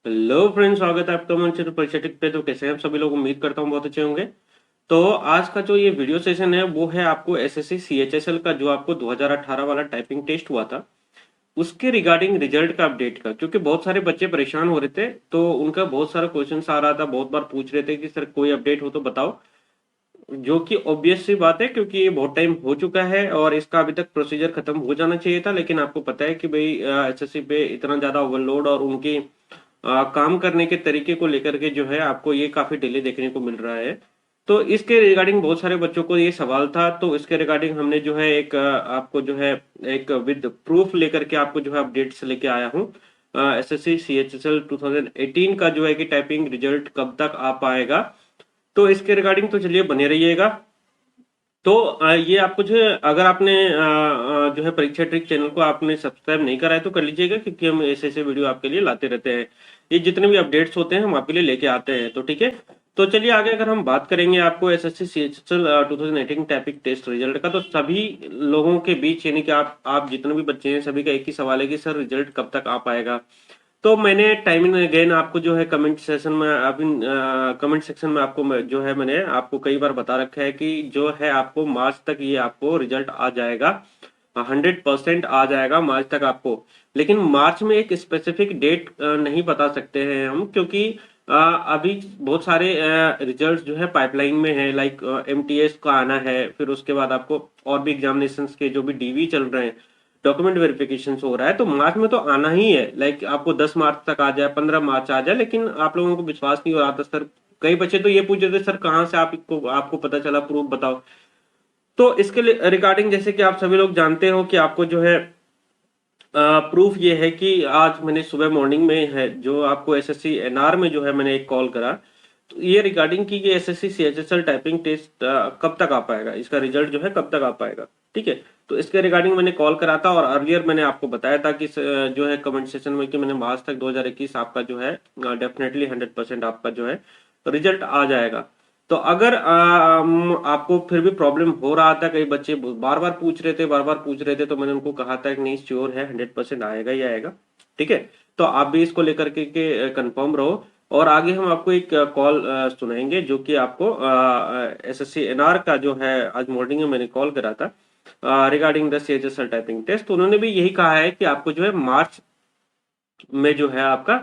Hello friends, स्वागत है आपका मंच परीक्षा टिक पे। तो कैसे हैं आप सभी लोग? उम्मीद करता हूँ बहुत अच्छे होंगे। तो आज का जो ये वीडियो सेशन है वो है आपको एसएससी सीएचएसएल का जो आपको 2018 वाला टाइपिंग टेस्ट हुआ था उसके रिगार्डिंग रिजल्ट का अपडेट का, क्योंकि बहुत सारे बच्चे परेशान हो रहे थे। तो उनका बहुत सारा क्वेश्चन आ रहा था, बहुत बार पूछ रहे थे कि सर कोई अपडेट हो तो बताओ। जो कि ऑब्वियस सी बात है, क्योंकि ये बहुत टाइम हो चुका है और इसका अभी तक प्रोसीजर खत्म हो जाना चाहिए था। लेकिन आपको पता है कि भाई एसएससी पे इतना ज्यादा ओवरलोड और उनकी काम करने के तरीके को लेकर के जो है आपको ये काफी डिले देखने को मिल रहा है। तो इसके रिगार्डिंग बहुत सारे बच्चों को ये सवाल था, तो इसके रिगार्डिंग हमने जो है एक आपको जो है एक विद प्रूफ लेकर के आपको जो है अपडेट्स लेके आया हूँ। एसएससी सीएचएसएल 2018 का जो है कि टाइपिंग रिजल्ट कब तक आ पाएगा, तो इसके रिगार्डिंग तो चलिए बने रहिएगा। तो ये आपको जो है, अगर आपने जो है परीक्षा ट्रिक चैनल को आपने सब्सक्राइब नहीं करा है तो कर लीजिएगा, क्योंकि हम ऐसे ऐसे वीडियो आपके लिए लाते रहते हैं। ये जितने भी अपडेट्स होते हैं हम आपके लिए लेके आते हैं, तो ठीक है। तो चलिए आगे अगर हम बात करेंगे आपको SSC CHSL 2018 typing test result का, तो सभी लोगों के बीच यानी कि आप जितने भी बच्चे हैं सभी का एक ही सवाल है कि सर रिजल्ट कब तक आ पाएगा। तो मैंने टाइम एंड अगेन आपको जो है कमेंट सेशन में कमेंट सेक्शन में आपको जो है मैंने आपको कई बार बता रखा है कि जो है आपको मार्च तक ये आपको रिजल्ट आ जाएगा। 100% आ जाएगा मार्च तक आपको। लेकिन मार्च में एक स्पेसिफिक डेट नहीं बता सकते हैं हम, क्योंकि अभी बहुत सारे रिजल्ट जो है पाइपलाइन में है। लाइक एमटीएस का आना है, फिर उसके बाद आपको और भी एग्जामिनेशन के जो भी डीवी चल रहे हैं, डॉक्यूमेंट वेरिफिकेशन हो रहा है, तो मार्च में तो आना ही है। लाइक आपको 10 मार्च तक आ जाए, 15 मार्च आ जाए, लेकिन आप लोगों को विश्वास नहीं हो रहा था सर। कई बच्चे तो ये पूछ रहे थे सर कहाँ से आपको आपको पता चला, प्रूफ बताओ। तो इसके रिगार्डिंग जैसे कि आप सभी लोग जानते हो कि आपको जो है प्रूफ ये है कि आज मैंने सुबह मॉर्निंग में है जो आपको एसएससी एनआर में जो है मैंने एक कॉल करा। तो ये रिगार्डिंग की ये एसएससी सीएचएसएल टाइपिंग टेस्ट कब तक आ पाएगा, इसका रिजल्ट जो है कब तक आ पाएगा। ठीक है। तो इसके रिगार्डिंग मैंने कॉल करा था और अर्लियर मैंने आपको बताया था कि जो है कमेंट सेशन में कि मैंने मार्च तक 2021 आपका जो है डेफिनेटली 100% आपका जो है रिजल्ट आ जाएगा। तो अगर आपको फिर भी प्रॉब्लम हो रहा था, कई बच्चे बार बार पूछ रहे थे बार बार पूछ रहे थे, तो मैंने उनको कहा था कि नहीं श्योर है, 100% आएगा ही आएगा। ठीक है। तो आप भी इसको लेकर के कंफर्म रहो। और आगे हम आपको एक कॉल सुनाएंगे जो कि आपको एसएससी एनआर का जो है आज मॉर्निंग में मैंने कॉल करा था regarding the CHSL typing test. तो उन्होंने भी यही कहा है कि आपको जो है मार्च में जो है आपका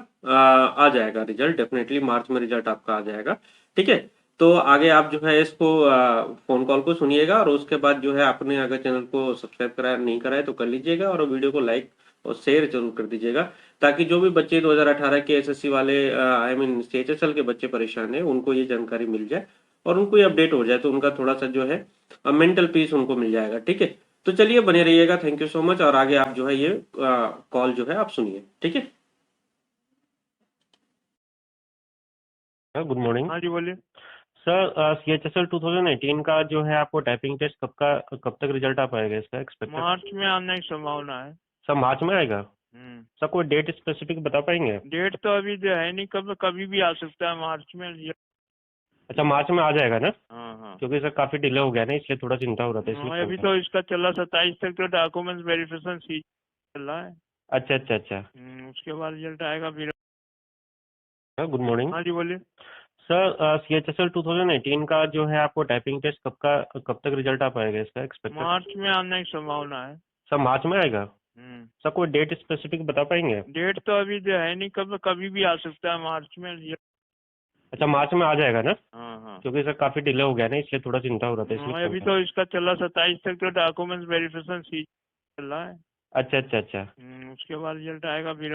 आ जाएगा रिजल्ट, डेफिनेटली मार्च में रिजल्ट आपका आ जाएगा। ठीक है। तो आगे आप जो है इसको फोन कॉल को सुनिएगा, और उसके बाद जो है आपने अगर चैनल को सब्सक्राइब कराया नहीं कराया तो कर लीजिएगा, और वीडियो को लाइक और शेयर जरूर कर दीजिएगा, ताकि जो भी बच्चे 2018 के एसएससी वाले आई मीन सीएचएसएल के बच्चे परेशान है उनको ये जानकारी मिल जाए और उनको ये अपडेट हो जाए, तो उनका थोड़ा सा जो है मेंटल पीस उनको मिल जाएगा। ठीक है। तो चलिए बने रहिएगा, थैंक यू सो मच। और आगे आप जो है ये कॉल जो है आप सुनिए। ठीक है। Good morning. हाँ जी, बोलिए। सर सीएचएसएल 2018 का जो है आपको टाइपिंग टेस्ट कब तक रिजल्ट आ पाएगा इसका एक्सपेक्टेड? मार्च में आने की संभावना है। सर मार्च में आएगा? हम्म। सर कोई डेट स्पेसिफिक बता पाएंगे? डेट तो अभी जो है नहीं, कब कभी भी आ सकता है मार्च में अच्छा मार्च में आ जाएगा ना? हाँ हाँ। क्योंकि सर काफी डिले हो गया ना, इसलिए थोड़ा चिंता हो रहा था, इसलिए फोन अभी करा। तो इसका चला 27 तक तो डॉक्यूमेंट्स वेरिफिकेशन सी चल रहा है। अच्छा अच्छा अच्छा। उसके बाद रिजल्ट आएगा फिर। Sir good morning. हाँ जी, बोलिए। सर सीएचएसएल 2018 का जो है आपको टाइपिंग टेस्ट कब तक रिजल्ट आ पाएगा इसका एक्सपेक्टेड? मार्च में आने की संभावना है। सर मार्च में आएगा? सर कोई डेट स्पेसिफिक बता पाएंगे? डेट तो अभी जो है नहीं, कब कभी भी आ सकता है मार्च में अच्छा मार्च में आ जाएगा ना? हाँ हाँ। क्योंकि सर काफी डिले हो गया ना, इसलिए थोड़ा चिंता हो रहा था, इसलिए फोन अभी करा। तो इसका चला 27 तक तो डॉक्यूमेंट्स वेरिफिकेशन सी चल रहा है। अच्छा अच्छा अच्छा। उसके बाद रिजल्ट आएगा फिर।